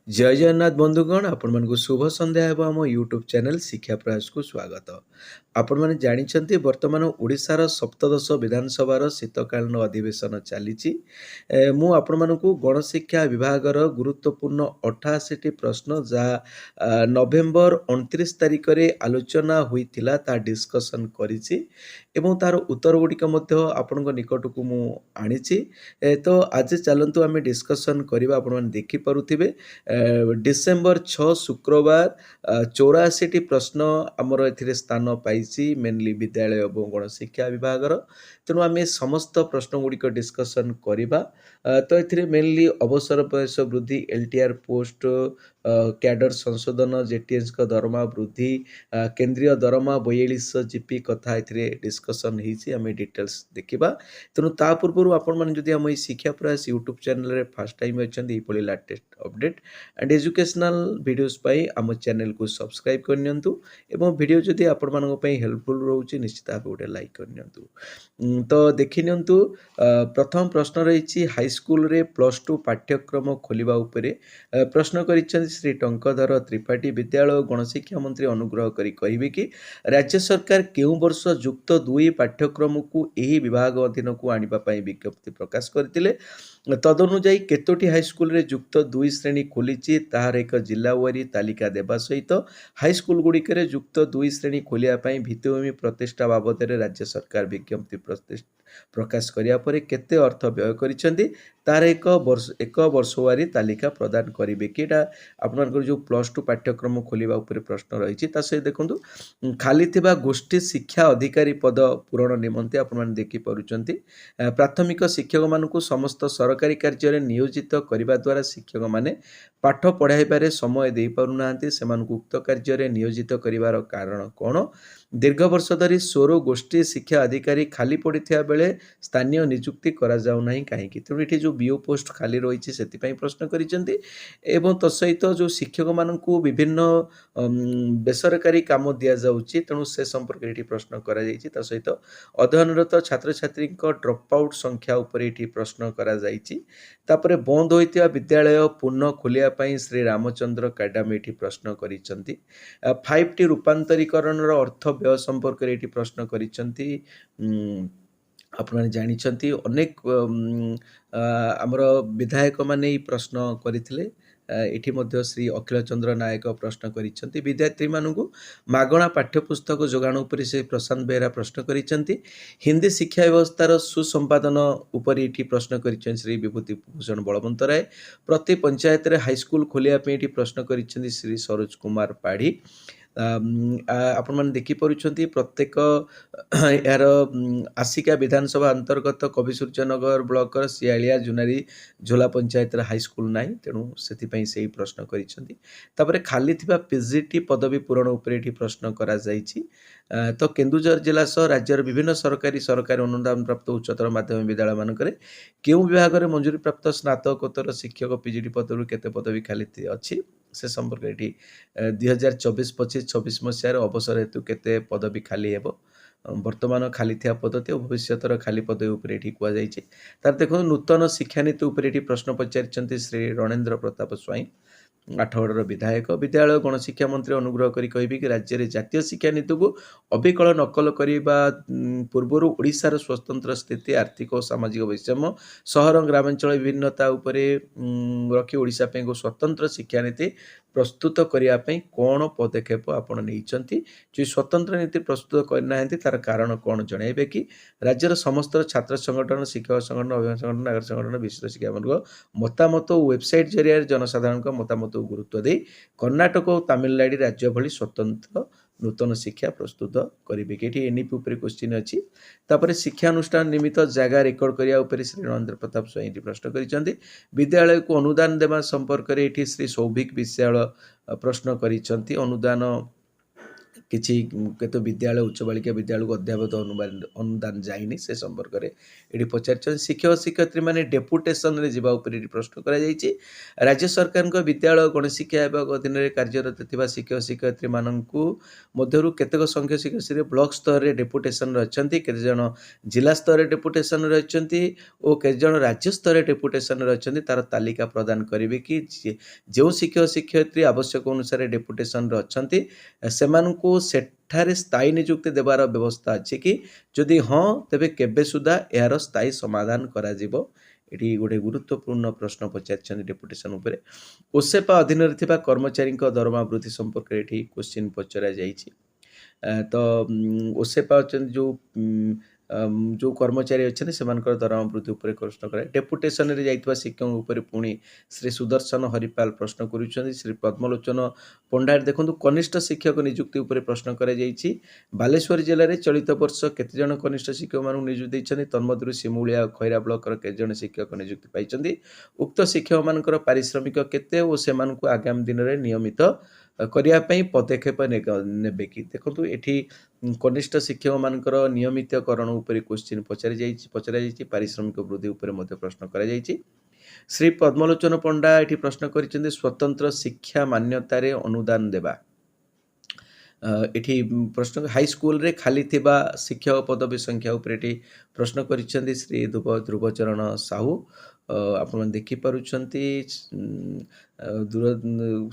जय जगन्नाथ बंधुगण आपण मानक शुभ संध्या एवं आम यूट्यूब चैनल शिक्षा प्रयास को स्वागत। आपण माने जानिछंती वर्तमान ओडिशार सप्तदश विधानसभार शीतकालीन अधिवेशन चली। मु आपण मानकु गणशिक्षा विभागर गुरुत्वपूर्ण 88 प्रश्न जहाँ नवेम्बर 29 तारिख रे आलोचना होइथिला ता डिस्कशन करिछि एवं तार उत्तर गुड़िक आपण निकटकू मु आनिछि। तो आज चलंतु आमे डिस्कशन करबा आपण माने देखि परुथिबे। डिसेम्बर 6 शुक्रवार 84टी प्रश्न आमर एथिरे स्थान पाइछि मेनली विद्यालय और गणशिक्षा विभागर। तेणु आम समस्त प्रश्न गुड़िक डिस्कसन करवा। तो एथिरे मेनली अवसर बयस वृद्धि, एलटीआर पोस्ट, कैडर संशोधन, जेटीएस का दरमा वृद्धि, केंद्रीय दरमा 42 जीपी कथा एथिरे डिस्कसन होइछि। आम डिटेल्स देखिबा। तेणु ता पूर्व आपण माने जदि आम शिक्षा प्रयास यूट्यूब चैनल रे फर्स्ट टाइम अछंती एपली latest update and educational videos पाई आम चैनल को सब्सक्राइब करनियंतु एवं वीडियो जदि आपण मानक पई हेल्पफुल रहउची निश्चित भाबे गोटे लाइक करनियंतु। तो देखि नियंतु प्रथम प्रश्न रही हाई स्कूल रे प्लस टू पाठ्यक्रम खोलिबा उपरे प्रश्न करिसें श्री टंकधर त्रिपाठी। विद्यालय और गणशिक्षा मंत्री अनुग्रह करी कहिबे कि राज्य सरकार केउ वर्ष युक्त 2 पाठ्यक्रम को एही विभाग अधीन को आनिबा पई विज्ञप्ति प्रकाश करथिले। तदनुजाई केतोटी हाईस्कल रे युक्त 2 श्रेणी खोली तार एक जिला वारी तालिका देवा सहित हाईस्कल गुड़िक युक्त 2 श्रेणी खोलिया भित्तिभूमि प्रतिष्ठा बाबद राज्य सरकार विज्ञप्ति प्रकाश करिया परे केते अर्थ व्यय करिसेंती तार एक वर्षवारी तालिका प्रदान करिवे कि आपनकर जो प्लस टू पाठ्यक्रम खोलिबा उपरे प्रश्न रही। सहित देखंतु खाली थिबा गोष्ठी शिक्षा अधिकारी पद पूरण निमंते आपण माने देखि परुचंती। प्राथमिक शिक्षक मानकु समस्त सरकारी कार्य नियोजित करने द्वारा शिक्षक माने पाठ पढ़ाइबारे समय दे पारुनाहांती। सेमानकु उक्त कार्य नियोजित करिवार कारण कौन? दीर्घ वर्ष धरी 16 गोष्ठी शिक्षा अधिकारी खाली पड़ता बेले स्थानीय नियुक्ति करा जाउ नाही काहेकि? तेणु ये जो बीओ पोस्ट खाली रही से प्रश्न करिसेंती। एवं तसहित जो शिक्षक मानकु विभिन्न बेसरकारी काम दिया जाउची तेणु से संपर्क ये प्रश्न करा जाइछि। तसहित अध्ययनरत छात्र छात्री ड्रप आउट संख्या उपर ये प्रश्न करा जाइछि। तापरे बंद होइतिया विद्यालय पुनः खोलिया पई श्री रामचंद्र काडामी ये प्रश्न करिसेंती। 5T रूपांतरीकरण अर्थ व्यय संपर्क ये प्रश्न करिसेंती। आपण जानिछंती अनेक आमर विधायक माने प्रश्न करथिले। एठी मध्य श्री अखिल चंद्र नायक प्रश्न करिसेंती। विद्यार्थी मानकु मागणा पाठ्यपुस्तक जोगाण उपरि से प्रशांत बेहरा प्रश्न करिसेंती। हिंदी शिक्षा व्यवस्थार सुसंपादन उपरि एठी प्रश्न करिसेंती श्री विभूति भूषण बलवंत राय। प्रति पंचायत रे हाईस्कूल खोलिया पे एठी प्रश्न करिसेंती श्री सरोज कुमार पाढ़ी। आपण माने देखि परुछंती प्रत्येक यार आसिका विधानसभा अंतर्गत कविसूर्यनगर ब्लॉक सियालिया जुनारी झोला पंचायत हाईस्कूल नाई तेणु से प्रश्न करिसेंती। तापरे खाली थिबा पीजीटी पदवी पूरण उपरे एठी प्रश्न करा जाइछि। तो केन्दुझर जिला सह राज्यर विभिन्न सरकारी अनुदान प्राप्त उच्चतर माध्यमिक विद्यालय मानकरे केउ विभाग रे मंजूरी प्राप्त स्नातकोत्तर शिक्षक पीजीटी पदवी केते पदवी खाली अछि से संपर्क ये 2024-25-26 मसीहार अवसर हेतु केते पदवी खाली हेबो वर्तमान खाली थिया पदवी और भविष्यतर खाली पदवी उपरे एठी कुआ जाइछि। तार देखो नूतन शिक्षा नीति उपरे एठी प्रश्न पचारिचंती श्री रणेन्द्र प्रताप स्वाई आठगढ़ विधायक। विद्यालय गणशिक्षा मंत्री अनुग्रह करी कहिबे कि राज्य रे जातीय शिक्षा नीति को अविकल नकल करिबा पूर्वर ओडिशार स्वतंत्र स्थिति आर्थिक और सामाजिक वैषम्य सहर ग्रामांचल विभिन्नता उपरे रखी ओडिशा पे स्वतंत्र शिक्षा नीति प्रस्तुत करने कौन पदक्षेप आपण नहीं जो स्वतंत्र नीति प्रस्तुत करना तार कारण कौन जनइबे कि राज्यर समस्त छात्र संगठन शिक्षक संगठन अभिभावक संगठन नागरिक संगठन विशिष्ट शिक्षा मान मतामत वेबसाइट जरिया जनसाधारण मतामत गुरुत्व दे कर्णाटक और तमिलनाडु राज्य भली स्वतंत्र नूतन शिक्षा प्रस्तुत करेंगे कि एनईपी उपर क्वेश्चन अच्छी। तापर शिक्षानुष्ठान निमित्त जगह रेकर्ड करने उपर श्री नरेंद्र प्रताप स्वाई प्रश्न करिसेंती। विद्यालय को अनुदान देवा संपर्क में ये श्री सौभिक विश्वाल प्रश्न करिसेंती। अनुदान କିଛି କେତେ ବିଦ୍ୟାଳୟ ଉଚ୍ଚ ବାଳିକା ବିଦ୍ୟାଳୟକୁ ଅଦ୍ୟାବଧି ଅନୁଦାନ ଯାଇନି ସେ ସମ୍ପର୍କରେ ଏଠି ପଚାରିଛନ୍ତି। ଶିକ୍ଷକ ଶିକ୍ଷୟିତ୍ରୀମାନେ ଡେପୁଟେସନରେ ଯିବା ଉପରେ ଏଠି ପ୍ରଶ୍ନ କରାଯାଇଛି। ରାଜ୍ୟ ସରକାରଙ୍କ ବିଦ୍ୟାଳୟ ଗଣଶିକ୍ଷା ବିଭାଗ ଅଧୀନରେ କାର୍ଯ୍ୟରତ ଥିବା ଶିକ୍ଷକ ଶିକ୍ଷୟିତ୍ରୀମାନଙ୍କୁ ମଧ୍ୟରୁ କେତେକ ସଂଖ୍ୟକ ଶିକ୍ଷୟିତ୍ରୀ ବ୍ଲକ ସ୍ତରରେ ଡେପୁଟେସନରେ ଅଛନ୍ତି, କେତେଜଣ ଜିଲ୍ଲା ସ୍ତରରେ ଡେପୁଟେସନରେ ଅଛନ୍ତି ଓ କେତେଜଣ ରାଜ୍ୟ ସ୍ତରରେ ଡେପୁଟେସନରେ ଅଛନ୍ତି, ତାର ତାଲିକା ପ୍ରଦାନ କରିବେ କି ଯେଉଁ ଶିକ୍ଷକ ଶିକ୍ଷୟିତ୍ରୀ ଆବଶ୍ୟକ ଅନୁସାରେ ଡେପୁଟେସନରେ ଅଛନ୍ତି ସେମାନଙ୍କୁ ସେଠାରେ ସ୍ଥାୟୀ ନିଯୁକ୍ତି ଦେବାର ବ୍ୟବସ୍ଥା ଅଛି କି? ଯଦି ହଁ, ତେବେ କେବେ ସୁଦ୍ଧା ଏହାର ସ୍ଥାୟୀ ସମାଧାନ କରାଯିବ? ଏଠି ଗୋଟେ ଗୁରୁତ୍ୱପୂର୍ଣ୍ଣ ପ୍ରଶ୍ନ ପଚାରିଛନ୍ତି ଡେପୁଟେସନ ଉପରେ। ଓସେପା ଅଧୀନରେ ଥିବା କର୍ମଚାରୀଙ୍କ ଦରମା ବୃଦ୍ଧି ସମ୍ପର୍କରେ ଏଠି କ୍ୱେଶ୍ଚିନ୍ ପଚରାଯାଇଛି। ତ ଓସେପା ଅଛନ୍ତି ଯେଉଁ କର୍ମଚାରୀ ଅଛନ୍ତି ସେମାନଙ୍କର ଦରମା ବୃଦ୍ଧି ଉପରେ ପ୍ରଶ୍ନ କରାଏ। ଡେପୁଟେସନରେ ଯାଇଥିବା ଶିକ୍ଷକଙ୍କ ଉପରେ ପୁଣି ଶ୍ରୀ ସୁଦର୍ଶନ ହରିପାଲ ପ୍ରଶ୍ନ କରୁଛନ୍ତି। ଶ୍ରୀ ପଦ୍ମଲୋଚନ ପଣ୍ଡା ଦେଖନ୍ତୁ କନିଷ୍ଠ ଶିକ୍ଷକ ନିଯୁକ୍ତି ଉପରେ ପ୍ରଶ୍ନ କରାଯାଇଛି। ବାଲେଶ୍ୱର ଜିଲ୍ଲାରେ ଚଳିତ ବର୍ଷ କେତେଜଣ କନିଷ୍ଠ ଶିକ୍ଷକମାନଙ୍କୁ ନିଯୁକ୍ତି ଦେଇଛନ୍ତି? ତନ୍ମଧ୍ୟରୁ ସିମୁଳିଆ ଓ ଖଇରା ବ୍ଲକର କେତେଜଣ ଶିକ୍ଷକ ନିଯୁକ୍ତି ପାଇଛନ୍ତି? ଉକ୍ତ ଶିକ୍ଷକମାନଙ୍କର ପାରିଶ୍ରମିକ କେତେ ଓ ସେମାନଙ୍କୁ ଆଗାମୀ ଦିନରେ ନିୟମିତ କରିବା ପାଇଁ ପଦକ୍ଷେପ ନେବେ କି? ଦେଖନ୍ତୁ ଏଠି କନିଷ୍ଠ ଶିକ୍ଷକମାନଙ୍କର ନିୟମିତକରଣ ଉପରେ କ୍ୱେଶ୍ଚିନ୍ ପଚରାଯାଇଛି। ପାରିଶ୍ରମିକ ବୃଦ୍ଧି ଉପରେ ମଧ୍ୟ ପ୍ରଶ୍ନ କରାଯାଇଛି। ଶ୍ରୀ ପଦ୍ମଲୋଚନ ପଣ୍ଡା ଏଠି ପ୍ରଶ୍ନ କରିଛନ୍ତି ସ୍ୱତନ୍ତ୍ର ଶିକ୍ଷା ମାନ୍ୟତାରେ ଅନୁଦାନ ଦେବା। ଏଠି ପ୍ରଶ୍ନ ହାଇସ୍କୁଲରେ ଖାଲି ଥିବା ଶିକ୍ଷକ ପଦବୀ ସଂଖ୍ୟା ଉପରେ ଏଠି ପ୍ରଶ୍ନ କରିଛନ୍ତି ଶ୍ରୀ ଧ୍ରୁବଚରଣ ସାହୁ। ଆପଣମାନେ ଦେଖିପାରୁଛନ୍ତି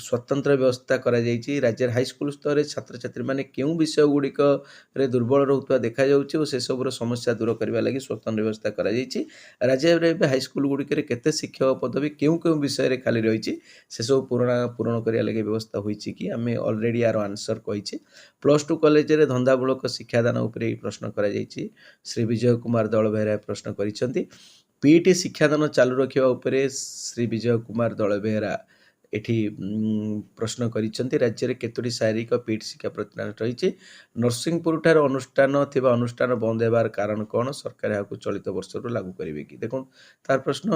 ସ୍ୱତନ୍ତ୍ର ବ୍ୟବସ୍ଥା କରାଯାଇଛି। ରାଜ୍ୟରେ ହାଇସ୍କୁଲ ସ୍ତରରେ ଛାତ୍ରଛାତ୍ରୀମାନେ କେଉଁ ବିଷୟ ଗୁଡ଼ିକରେ ଦୁର୍ବଳ ରହୁଥିବା ଦେଖାଯାଉଛି ଓ ସେସବୁର ସମସ୍ୟା ଦୂର କରିବା ଲାଗି ସ୍ୱତନ୍ତ୍ର ବ୍ୟବସ୍ଥା କରାଯାଇଛି। ରାଜ୍ୟରେ ଏବେ ହାଇସ୍କୁଲ ଗୁଡ଼ିକରେ କେତେ ଶିକ୍ଷକ ପଦବୀ କେଉଁ କେଉଁ ବିଷୟରେ ଖାଲି ରହିଛି ସେସବୁ ପୂରଣ କରିବା ଲାଗି ବ୍ୟବସ୍ଥା ହୋଇଛି କି? ଆମେ ଅଲରେଡ଼ି ୟାର ଆନ୍ସର କହିଛି। +2 କଲେଜରେ ଧନ୍ଦାମୂଳକ ଶିକ୍ଷାଦାନ ଉପରେ ଏହି ପ୍ରଶ୍ନ କରାଯାଇଛି। ଶ୍ରୀ ବିଜୟ କୁମାର ଦଳବେହେରା ପ୍ରଶ୍ନ କରିଛନ୍ତି। ପିଇଟି ଶିକ୍ଷାଦାନ ଚାଲୁ ରଖିବା ଉପରେ ଶ୍ରୀ ବିଜୟ କୁମାର ଦଳବେହେରା ଏଠି ପ୍ରଶ୍ନ କରିଛନ୍ତି। ରାଜ୍ୟରେ କେତୋଟି ଶାରୀରିକ ପିଇଟି ଶିକ୍ଷା ପ୍ରତିଷ୍ଠାନ ରହିଛି? ନରସିଂହପୁରଠାରେ ଅନୁଷ୍ଠାନ ଥିବା ଅନୁଷ୍ଠାନ ବନ୍ଦ ହେବାର କାରଣ କ'ଣ? ସରକାର ଏହାକୁ ଚଳିତ ବର୍ଷରୁ ଲାଗୁ କରିବେ କି? ଦେଖନ୍ତୁ ତାର ପ୍ରଶ୍ନ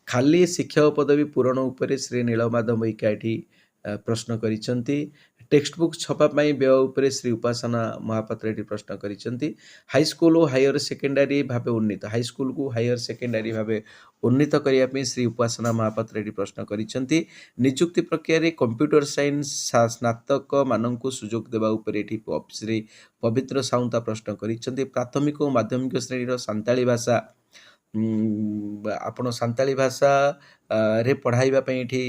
ଖାଲି ଶିକ୍ଷକ ପଦବୀ ପୂରଣ ଉପରେ ଶ୍ରୀ ନୀଳମାଧବ ମଇକା ଏଠି ପ୍ରଶ୍ନ କରିଛନ୍ତି। ଟେକ୍ସଟ ବୁକ୍ ଛପା ପାଇଁ ବ୍ୟୟ ଉପରେ ଶ୍ରୀ ଉପାସନା ମହାପାତ୍ର ଏଠି ପ୍ରଶ୍ନ କରିଛନ୍ତି। ହାଇସ୍କୁଲ ଓ ହାୟର ସେକେଣ୍ଡାରୀ ଭାବେ ଉନ୍ନୀତ ହାଇସ୍କୁଲକୁ ହାୟର ସେକେଣ୍ଡାରୀ ଭାବେ ଉନ୍ନୀତ କରିବା ପାଇଁ ଶ୍ରୀ ଉପାସନା ମହାପାତ୍ର ଏଠି ପ୍ରଶ୍ନ କରିଛନ୍ତି। ନିଯୁକ୍ତି ପ୍ରକ୍ରିୟାରେ କମ୍ପ୍ୟୁଟର ସାଇନ୍ସ ସ୍ନାତକମାନଙ୍କୁ ସୁଯୋଗ ଦେବା ଉପରେ ଏଠି ଶ୍ରୀ ପବିତ୍ର ସାଉନ୍ତା ପ୍ରଶ୍ନ କରିଛନ୍ତି। ପ୍ରାଥମିକ ଓ ମାଧ୍ୟମିକ ଶ୍ରେଣୀର ସାନ୍ତାଳୀ ଭାଷା ଆପଣ ସାନ୍ତାଳୀ ଭାଷାରେ ପଢ଼ାଇବା ପାଇଁ ଏଠି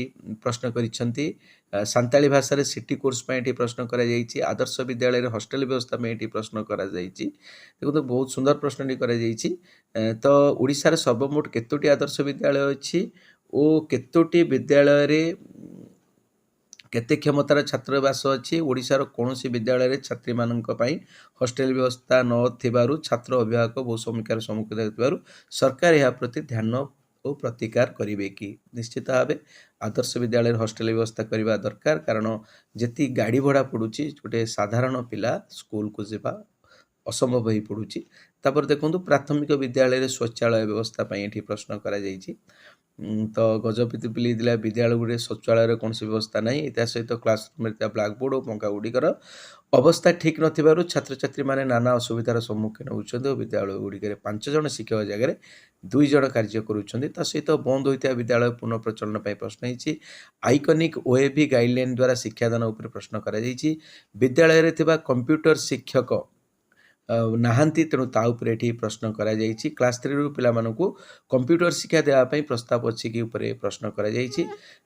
ପ୍ରଶ୍ନ କରିଛନ୍ତି। ସାନ୍ତାଳୀ ଭାଷାରେ ସିଟି କୋର୍ସ ପାଇଁ ଏଠି ପ୍ରଶ୍ନ କରାଯାଇଛି। ଆଦର୍ଶ ବିଦ୍ୟାଳୟରେ ହଷ୍ଟେଲ ବ୍ୟବସ୍ଥା ପାଇଁ ଏଠି ପ୍ରଶ୍ନ କରାଯାଇଛି। ଦେଖନ୍ତୁ ବହୁତ ସୁନ୍ଦର ପ୍ରଶ୍ନଟି କରାଯାଇଛି। ତ ଓଡ଼ିଶାରେ ସର୍ବମୋଟ କେତୋଟି ଆଦର୍ଶ ବିଦ୍ୟାଳୟ ଅଛି ଓ କେତୋଟି ବିଦ୍ୟାଳୟରେ କେତେ କ୍ଷମତାର ଛାତ୍ରାବାସ ଅଛି? ଓଡ଼ିଶାର କୌଣସି ବିଦ୍ୟାଳୟରେ ଛାତ୍ରୀମାନଙ୍କ ପାଇଁ ହଷ୍ଟେଲ ବ୍ୟବସ୍ଥା ନଥିବାରୁ ଛାତ୍ର ଅଭିଭାବକ ବହୁ ସମସ୍ୟାର ସମ୍ମୁଖୀନ ହେଉଥିବାରୁ ସରକାର ଏହା ପ୍ରତି ଧ୍ୟାନ ଓ ପ୍ରତିକାର କରିବେ କି? ନିଶ୍ଚିତ ଭାବେ ଆଦର୍ଶ ବିଦ୍ୟାଳୟରେ ହଷ୍ଟେଲ ବ୍ୟବସ୍ଥା କରିବା ଦରକାର, କାରଣ ଯେତିକି ଗାଡ଼ି ଭଡ଼ା ପଡ଼ୁଛି ଗୋଟେ ସାଧାରଣ ପିଲା ସ୍କୁଲକୁ ଯିବା ଅସମ୍ଭବ ହୋଇ ପଡ଼ୁଛି। ତାପରେ ଦେଖନ୍ତୁ ପ୍ରାଥମିକ ବିଦ୍ୟାଳୟରେ ଶୌଚାଳୟ ବ୍ୟବସ୍ଥା ପାଇଁ ଏଠି ପ୍ରଶ୍ନ କରାଯାଇଛି। ତ ଗଜପତି ବିଦ୍ୟାଳୟଗୁଡ଼ିରେ ଶୌଚାଳୟର କୌଣସି ବ୍ୟବସ୍ଥା ନାହିଁ। ଏହା ସହିତ କ୍ଲାସରୁମ୍ରେ ଥିବା ବ୍ଲାକବୋର୍ଡ଼ ଓ ପଙ୍ଖା ଗୁଡ଼ିକର ଅବସ୍ଥା ଠିକ୍ ନଥିବାରୁ ଛାତ୍ରଛାତ୍ରୀମାନେ ନାନା ଅସୁବିଧାର ସମ୍ମୁଖୀନ ହେଉଛନ୍ତି ଓ ବିଦ୍ୟାଳୟ ଗୁଡ଼ିକରେ 5 ଜଣ ଶିକ୍ଷକ ଜାଗାରେ 2 ଜଣ କାର୍ଯ୍ୟ କରୁଛନ୍ତି। ତା ସହିତ ବନ୍ଦ ହୋଇଥିବା ବିଦ୍ୟାଳୟ ପୁନଃ ପ୍ରଚଳନ ପାଇଁ ପ୍ରଶ୍ନ ହେଇଛି। ଆଇକନିକ୍ OAV ଗାଇଡ଼ଲାଇନ୍ ଦ୍ୱାରା ଶିକ୍ଷାଦାନ ଉପରେ ପ୍ରଶ୍ନ କରାଯାଇଛି। ବିଦ୍ୟାଳୟରେ ଥିବା କମ୍ପ୍ୟୁଟର ଶିକ୍ଷକ ନାହାନ୍ତି, ତେଣୁ ତା ଉପରେ ଏଠି ପ୍ରଶ୍ନ କରାଯାଇଛି। କ୍ଲାସ୍ 3ରୁ ପିଲାମାନଙ୍କୁ କମ୍ପ୍ୟୁଟର ଶିକ୍ଷା ଦେବା ପାଇଁ ପ୍ରସ୍ତାବ ଅଛି କି ଉପରେ ପ୍ରଶ୍ନ କରାଯାଇଛି।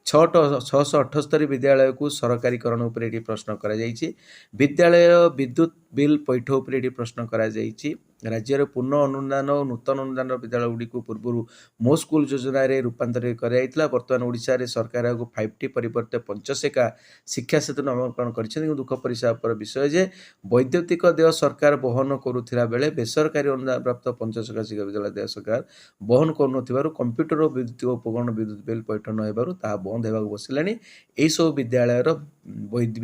678 ବିଦ୍ୟାଳୟକୁ ସରକାରୀକରଣ ଉପରେ ଏଠି ପ୍ରଶ୍ନ କରାଯାଇଛି। ବିଦ୍ୟାଳୟ ବିଦ୍ୟୁତ୍ ବିଲ୍ ପୈଠ ଉପରେ ଏଠି ପ୍ରଶ୍ନ କରାଯାଇଛି। ରାଜ୍ୟର ପୁନଃ ଅନୁଦାନ ଓ ନୂତନ ଅନୁଦାନର ବିଦ୍ୟାଳୟଗୁଡ଼ିକୁ ପୂର୍ବରୁ ମୋ ସ୍କୁଲ ଯୋଜନାରେ ରୂପାନ୍ତରିତ କରାଯାଇଥିଲା। ବର୍ତ୍ତମାନ ଓଡ଼ିଶାରେ ସରକାର ଏହାକୁ 5T ପରିବର୍ତ୍ତେ ପଞ୍ଚଶେଖା ଶିକ୍ଷା ସେତୁ ନାମକରଣ କରିଛନ୍ତି। କିନ୍ତୁ ଦୁଃଖ ପରିତାପର ବିଷୟ ଯେ ବୈଦ୍ୟୁତିକ ଦେୟ ସରକାର ବହନ କରୁଥିବା ବେଳେ ବେସରକାରୀ ଅନୁଦାନ ପ୍ରାପ୍ତ ପଞ୍ଚଶେଖା ଶିକ୍ଷା ବିଦ୍ୟାଳୟ ଦେୟ ସରକାର ବହନ କରୁନଥିବାରୁ କମ୍ପ୍ୟୁଟର ଓ ବୈଦ୍ୟୁତିକ ଉପକରଣ ବିଦ୍ୟୁତ୍ ବିଲ୍ ପୈଠ ନ ହେବାରୁ ତାହା ବନ୍ଦ ହେବାକୁ ବସିଲାଣି। ଏହିସବୁ ବିଦ୍ୟାଳୟର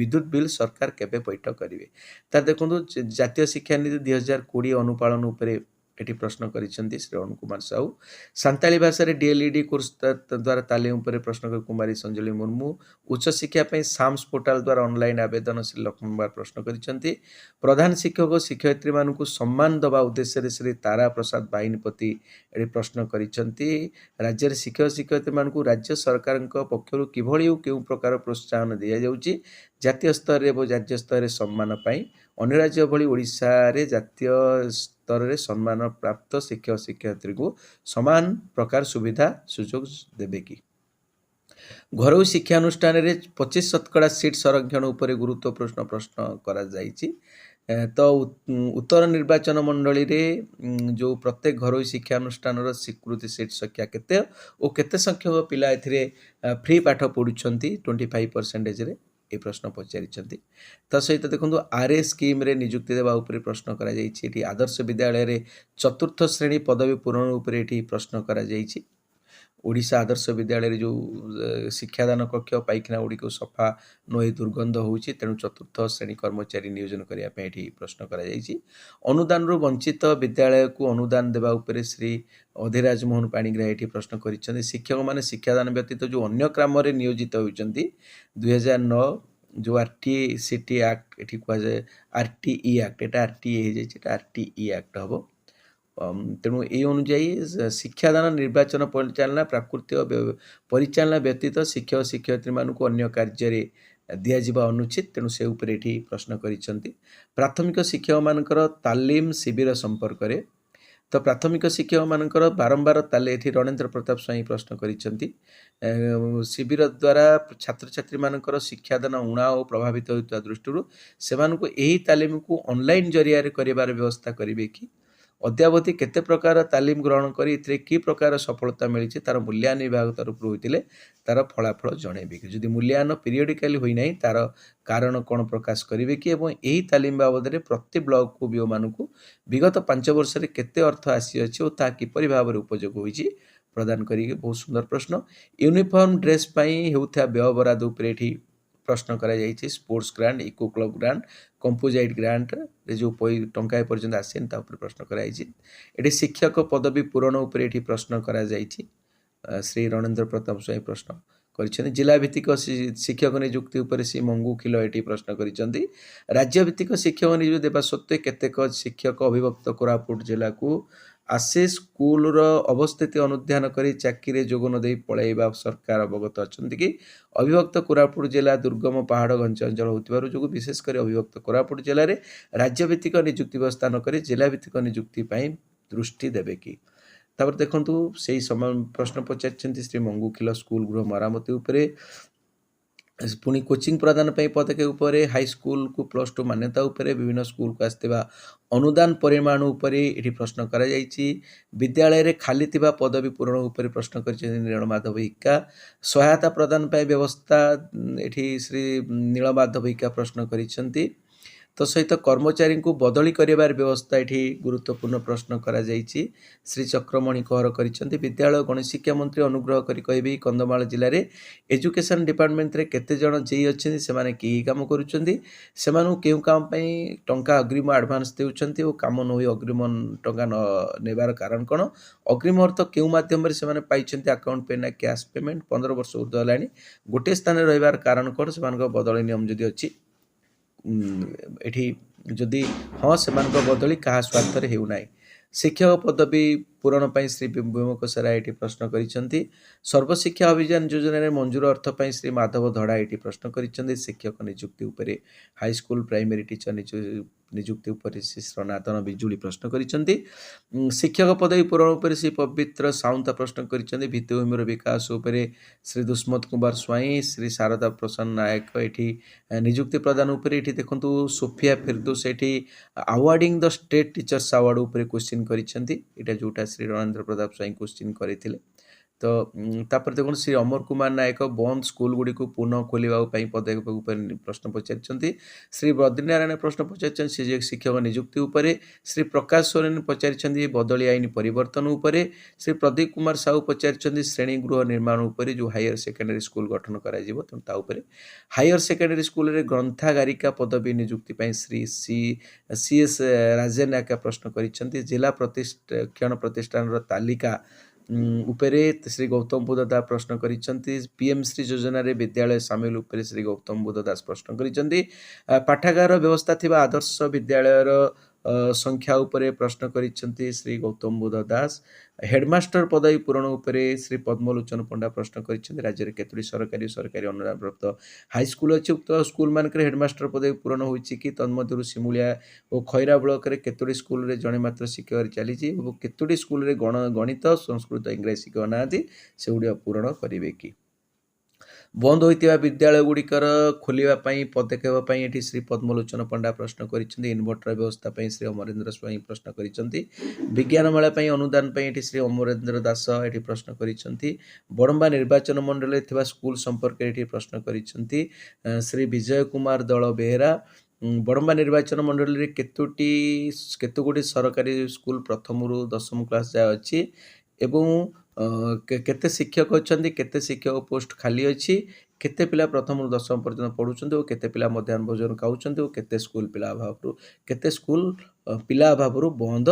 ବିଦ୍ୟୁତ୍ ବିଲ୍ ସରକାର କେବେ ପୈଠ କରିବେ? ତାର ଦେଖନ୍ତୁ ଜାତୀୟ ଶିକ୍ଷାନୀତି 2020 ଅନୁପାଳନ ଉପରେ एटी प्रश्न करिसेंती श्री अरुण कुमार साहू। सांताली भाषा रे डीएलईडी कोर्स द्वारा तालीम उपरे प्रश्न कर कुमारी संजली मुर्मू। उच्च शिक्षा पई साम्स पोर्टल द्वारा ऑनलाइन आवेदन श्री लक्ष्मण कुमार प्रश्न करिसेंती। प्रधान शिक्षक और शिक्षयित्री मानकु सम्मान दबा उद्देश्य रे श्री तारा प्रसाद बाहिनीपति एटी प्रश्न करिसेंती। राज्य रे शिक्षक शिक्षयित्री मानकु राज्य सरकार पक्षरु किभଳି केउ प्रकार प्रोत्साहन दिया जाउची जातीय स्तर रे और राज्य स्तर रे सम्मान पाई अन्य राज्य भली ओडिशा रे जातीय स्तर रे सम्मान प्राप्त शिक्षक शिक्षयित्री को समान प्रकार सुविधा सुजोग देबे कि घरोई शिक्षानुष्ठान रे 25% सीट संरक्षण उपरे गुरुत्वपूर्ण प्रश्न करा जाइछि। तो उत्तर निर्वाचन मंडली रे जो प्रत्येक घरोई शिक्षानुष्ठान रो स्वीकृति सीट संख्या केते और केते संख्यक पिला एथिरे फ्री पाठ पढुछंती 25% रे ए प्रश्न पचारिछंती। तो सहित देखंतु आरए स्कीम रे नियुक्ति देबा उपरे प्रश्न करा जाइछि। एठी आदर्श विद्यालय रे चतुर्थ श्रेणी पदवी पूरण उपरे एठी प्रश्न करा जाइछि। ओडिशा आदर्श विद्यालय रे जो शिक्षादान कक्ष पाइखना गुड़ी को सफा नई दुर्गंध होउछि तेणु चतुर्थ श्रेणी कर्मचारी नियोजन करिया पे एठी प्रश्न करा जाइछि। अनुदान रो वंचित विद्यालय को अनुदान देबा उपरे श्री अधिराज मोहन पाणीग्राही एठी प्रश्न करिसेंती। शिक्षक माने शिक्षादान व्यतीत जो अन्य क्रम रे नियोजित होइछंती 2009 जो आरटीई सिटी एक्ट एठी कह जाय आरटीई एक्ट एटा आरटीई हे जाय एटा आरटीई एक्ट हबो। तेणु ए अनुଯାयी शिक्षादान निर्वाचन परिचालना प्राकृतिक परिचालना व्यतीत शिक्षक शिक्षयित्री मानक अन्य कार्य दिज्व अनुचित तेणु से उपरे एठी प्रश्न करिसेंती। प्राथमिक शिक्षक मानकर तालीम शिविर संपर्क रे तो प्राथमिक शिक्षक मानकर बारंबार ताले एठी रणेंद्र प्रताप स्वाई प्रश्न करिसेंती। शिविर द्वारा छात्र छात्री मानकर शिक्षादान उणा और प्रभावित होता दृष्टि से एही तालीम को ऑनलाइन जरिया रे करिवार व्यवस्था करिवे कि अद्यावधि केते प्रकार तालीम ग्रहण करी इतरे की प्रकार सफलता मिली तार मूल्यांकन विभाग तरफ होइतिले तार फलाफल जणेबे कि जदि मूल्यांकन पीरियडिकली होई नाही तार कारण कोन प्रकाश करिवे कि एवं एही तालीम बाबद रे प्रति ब्लॉक को बियो मानकु विगत 5 वर्ष रे केते अर्थ आसी अछि ओ ता किपरि भाव रे उपयोग होइछि प्रदान करी। बहुत सुंदर प्रश्न। यूनिफॉर्म ड्रेस पई हेउथा व्यय बराद उपरे एठी प्रश्न करा जाइछि। Sports grant eco club grant composite grant जो टंका पर्यंत आसेन ता ऊपर प्रश्न करा जाइछि। एठी शिक्षक पदवी पूरण ऊपर एठी प्रश्न करा जाइछि। श्री रणेंद्र प्रताप स्वाई प्रश्न करिसेंती। जिला भित्तिक शिक्षक नियुक्ति ऊपर श्री मंगू खिलो एठी प्रश्न करिसेंती। राज्य भित्तिक शिक्षक नियुक्ति देबा सत्वे केतेक शिक्षक अभिभक्त कोरापुट जिला को आसे स्कूल रो अवस्थिति अनुध्यान करी चाकरी जोग न देई पळाइबा सरकार अवगत अछंती कि अभिभक्त कोरापुट जिला दुर्गम पहाड़ घंच अंचल होतिबारु जोग विशेष कर अभिभक्त कोरापुट जिले रे राज्य भित्तिक नियुक्ति व्यवस्था न करी जिला भित्तिक नियुक्ति पई दृष्टि देबे कि। तापर देखंतु सेही समय प्रश्न पचारछंती श्री मंगू खिलो स्कूल गृह मरामती उपरे पुणी कोचिंग प्रदान पे पदक्षेप उपरे हाई स्कूल को +2 मान्यता उपरे विभिन्न स्कूल को आसथिबा अनुदान परिमाण उपरे एठी प्रश्न करा जाइछि। विद्यालय रे खाली थिबा पदवी पूरण उपरे प्रश्न करिसेंती नीलमाधव इक्का। सहायता प्रदान पे व्यवस्था एठी श्री नीलमाधव इक्का प्रश्न करिसेंती। तो सहित कर्मचारी को बदली करिवार व्यवस्था एठी गुरुत्वपूर्ण प्रश्न करा जाइछि। श्री चक्रमणि कहर करिसेंती। विद्यालय गणेश शिक्षा मंत्री अनुग्रह करी कहबी कंधमाल जिले रे एजुकेशन डिपार्टमेंट रे केते जण जेई अछिन से माने की काम करूछंती सेमानु केउ काम पई टंका अग्रिम एडवांस देउछंती ओ काम न होई अग्रिम टंका न नेबार कारण कोन अग्रिम अर्थ केउ माध्यम रे से माने पाइछंती अकाउंट पे ना कैश पेमेंट 15 वर्ष उर्ध्व लानी गोटे स्थान रे रहिबार कारण कोन से मानको बदली नियम जदी अछि एठी जदि हाँ से बदली क्या स्वार्थ रे हेउ नाई। शिक्षक पदवी पूरण पर श्री विमोक सारा ये प्रश्न करिसेंती। सर्वशिक्षा अभियान योजना रे मंजूर अर्थ पर श्री माधव धड़ा ये प्रश्न करिसेंती। शिक्षक नियुक्ति उपरे हाई स्कूल प्राइमरी टीचर नियुक्ति उपरे श्री सनातन बिजुली प्रश्न करिसेंती। शिक्षक पदवी पूरण उपरे श्री पवित्र साउंता प्रश्न करिसेंती। भित्तिभूमिर विकास उपरे श्री दुष्मत कुमार स्वाई श्री शारदा प्रसन्न नायक एठी नियुक्ति प्रदान उपरे एठी देखंतु सोफिया फिरदौस एठी awarding the state teachers award उपरे क्वेश्चन करिसेंती। एटा जोटा श्री रणेंद्र प्रताप स्वाई क्वेश्चन करिथिले तो तापर देखो श्री अमर कुमार नायक बंद स्कूल गुड़ी को पुनः खोलिबा पई पदक्षेप उपर प्रश्न पचारिछन्ति। श्री बद्रीनारायण प्रश्न पचारिछन्ति से शिक्षक नियुक्ति उपरे। श्री प्रकाश सोरेन पचारिछन्ति बदली आईन परिवर्तन उपरे। श्री प्रदीप कुमार साहू पचारिछन्ति श्रेणी गृह निर्माण उपरे जो हायर सेकेंडरी स्कूल गठन करा जिवो ता उपरे। हायर सेकेंडरी स्कूल रे ग्रंथागारिका पदवी नियुक्ति पई श्री सीएस राजेन आका प्रश्न करिछन्ति। जिला प्रतिष्ठान प्रतिष्ठान रो तालिका उपरे श्री गौतम बुद्ध दास प्रश्न करिछन्ति। पीएम श्री योजना रे विद्यालय सामिल उपरे श्री गौतम बुद्ध दास प्रश्न करिछन्ति। पाठागार व्यवस्था थिबा आदर्श विद्यालय रो संख्या उपरे प्रश्न करिछन्ति श्री गौतम बुद्ध दास। हेडमास्टर पदवी पूरण उपरे श्री पद्मलोचन पंडा प्रश्न करिछन्ति। राज्य रे केतुडी सरकारी अनुदान प्राप्त हाई स्कूल अछि उक्त स्कूल मानक हेडमास्टर पदवी पूरण होइछि कि तन्मध्यरु सिमुलिया और खैरा ब्लॉक रे केतुडी स्कूल रे जणे मात्र शिक्षक चलीछि और केतुडी स्कूल रे गणित संस्कृत इंग्लिश शिक्षक नांती से गुडी पूरण करिवे कि। बंद होइतिबा विद्यालय गुड़िकर खोलिबा पई पदक्षेप पई एठी श्री पद्मलोचन पंडा प्रश्न करिछन्ति। इन्वर्टर व्यवस्था पई श्री अमरेंद्र स्वाई प्रश्न करिछन्ति। विज्ञान मेला पई अनुदान पई एठी श्री अमरेंद्र दास एठी प्रश्न करिछन्ति। बड़म्बा निर्वाचन मंडल रे थिबा स्कूल संपर्क एठी प्रश्न करिछन्ति श्री विजय कुमार दल बेहेरा। बड़म्बा निर्वाचन मंडल रे केतुगुडी सरकारी स्कूल प्रथम रु 10म क्लास जाय अछि एवं केते शिक्षक अछन्ति केते शिक्षक पोस्ट खाली अछि केते पिला प्रथम रु 10म पर्यंत पढुछन्ति और केते पिला मध्याह्न भोजन खाउछन्ति और केते स्कूल पिला अभाव बंद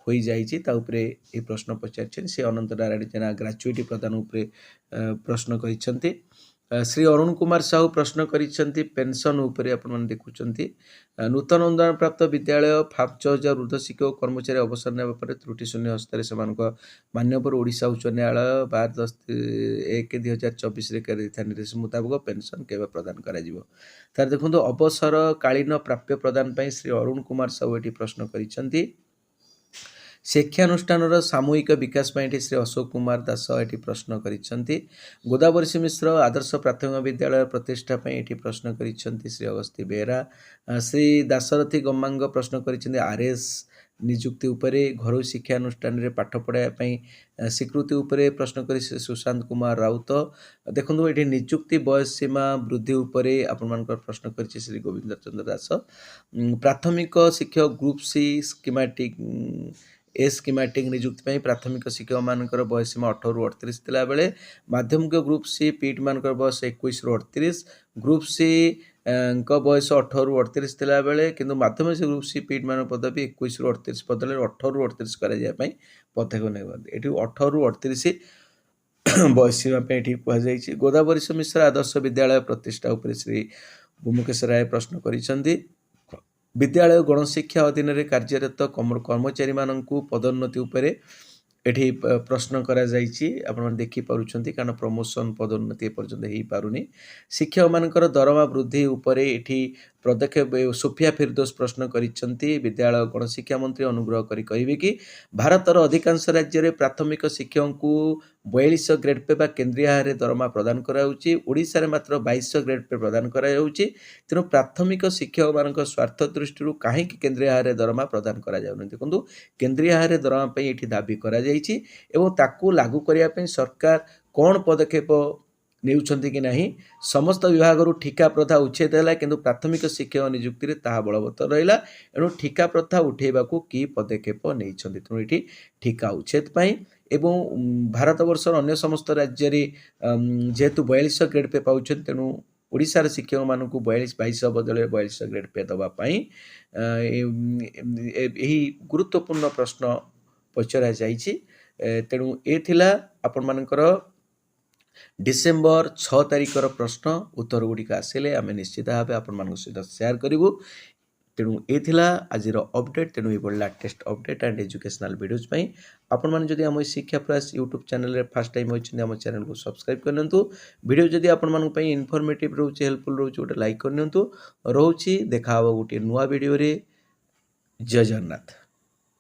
होई जाइछि ता उपरे ए प्रश्न पचारिछन्। से अनंत नारायण जेना ग्रेजुएटी प्रदान उपरे प्रश्न करिछन्ति। श्री अरुण कुमार साहू प्रश्न करिछन्ति पेंशन उपरे आपण मन देखुछन्ति। नूतन अनुदान प्राप्त विद्यालय 5000 वृद्ध शिक्षक कर्मचारी अवसर नेबा पर त्रुटि शून्य हस्तारे सेमानक मान्यवर ओडिशा उच्च न्यायालय 12/1/2024 रे दिशा निर्देश मुताबिक पेंशन केबे प्रदान करा जिवो तार देखंतु अवसर कालीन प्राप्य प्रदान पई श्री अरुण कुमार साहू एठी प्रश्न करिछन्ति। शिक्षानुष्ठान सामूहिक विकास श्री अशोक कुमार दास एटी प्रश्न करिछन्ति। गोदावरी मिश्र आदर्श प्राथमिक विद्यालय प्रतिष्ठा एटी प्रश्न करिछन्ति श्री अगस्ती बेहेरा। श्री दासरथी गम्मांग प्रश्न करिछन्ति आरएस नियुक्ति उपरे। घरोई शिक्षानुष्ठान रे पाठ पढ़ाया स्वीकृति उपरे प्रश्न करी सुशांत कुमार राउत। देखो ये नियुक्ति बयस सीमा वृद्धि उपरे आपण मानकर प्रश्न करिछि श्री गोविंद चंद्र दास। प्राथमिक शिक्षक ग्रुप सी स्कीमेटिक नियुक्ति प्राथमिक शिक्षक मानकर बयस सीमा 18 रु 38 थिला बेले माध्यमिक ग्रुप सी पीट मानकर बयस 21 रु 38 ग्रुप सी बयस 18 रु 38 थिला बेले किंतु माध्यमिक ग्रुप सी पीट मान पदवी 21 रु 38 बदले 18 रु 38 करा जाय पई पदक्षेप नेबे एठी 18 रु 38 बयस सीमा पे एठी कह जायछि। गोदावरी मिश्र आदर्श विद्यालय प्रतिष्ठा उपरे श्री भूमुकेश राय प्रश्न करिसंती। विद्यालय गणशिक्षा अधीन रे कार्यरत कर्मचारी माननकु पदोन्नति उपरे एठी प्रश्न करा जायछि। आपण मन देखि पारुछंती कारण प्रमोशन पदोन्नति पर्यंत हेई पारुनी। शिक्षक मानकर दरमा वृद्धि उपरे एठी पदक्षेप सोफिया फिरदोस प्रश्न करिछंती। विद्यालय गणशिक्षा मंत्री अनुग्रह करी कहिबे कि भारतर अधिकांश राज्य रे प्राथमिक शिक्षकଙ୍କୁ 42 ग्रेड पे बा केंद्रीय आहार दरमा प्रदान कराउछि। ओडिसा रे मात्र 22 ग्रेड पे प्रदान कराउछि। तेनु प्राथमिक शिक्षक मानक स्वार्थ दृष्टि काहे कि केंद्रीय आहार दरमा प्रदान करा जाउनि। देखंतु केंद्रीय आहार दरमा पे एठी दाबी करा जायछि एवं ताकू लागू करिया पे सरकार कोन पदक्षेप नेउछंती कि नाही। समस्त विभाग रु ठिका प्रथा उच्छेद हैला किंतु प्राथमिक शिक्षक नियुक्ति रे ताहा बलवत्तर रहिला। एनु ठिका प्रथा उठेबाकू की पदक्षेप नेइछंती। तेनु एठी ठिका उच्छेद पई एवं भारत वर्षर अन्य समस्त राज्य रे जेहेतु 42 ग्रेड पे पाउछन तेनु ओडिसा रे शिक्षक मानकू 22 बदले 42 ग्रेड पे दबा पई एही गुरुत्वपूर्ण प्रश्न पचरा जायछि। तेनु ए थिला आपण मानकर डिसेंबर 6 तारिखर प्रश्न उत्तर गुड़िक आसिले आम निश्चित भाव आपण मान सहित शेयर करूँ। तेणु ये आज अपडेट। तेणु ये latest update and educational videos आपण मैंने जदि आम शिक्षा प्रयास यूट्यूब चैनल रे फर्स्ट टाइम होती आम चैनल को सब्सक्राइब करनी। वीडियो जदि आपण मानक इनफॉर्मेटिव रोचे हेल्पफुल रोचे गोटे लाइक करनी। रोचे देखा गोटे नुआ वीडियो रे। जय जगन्नाथ।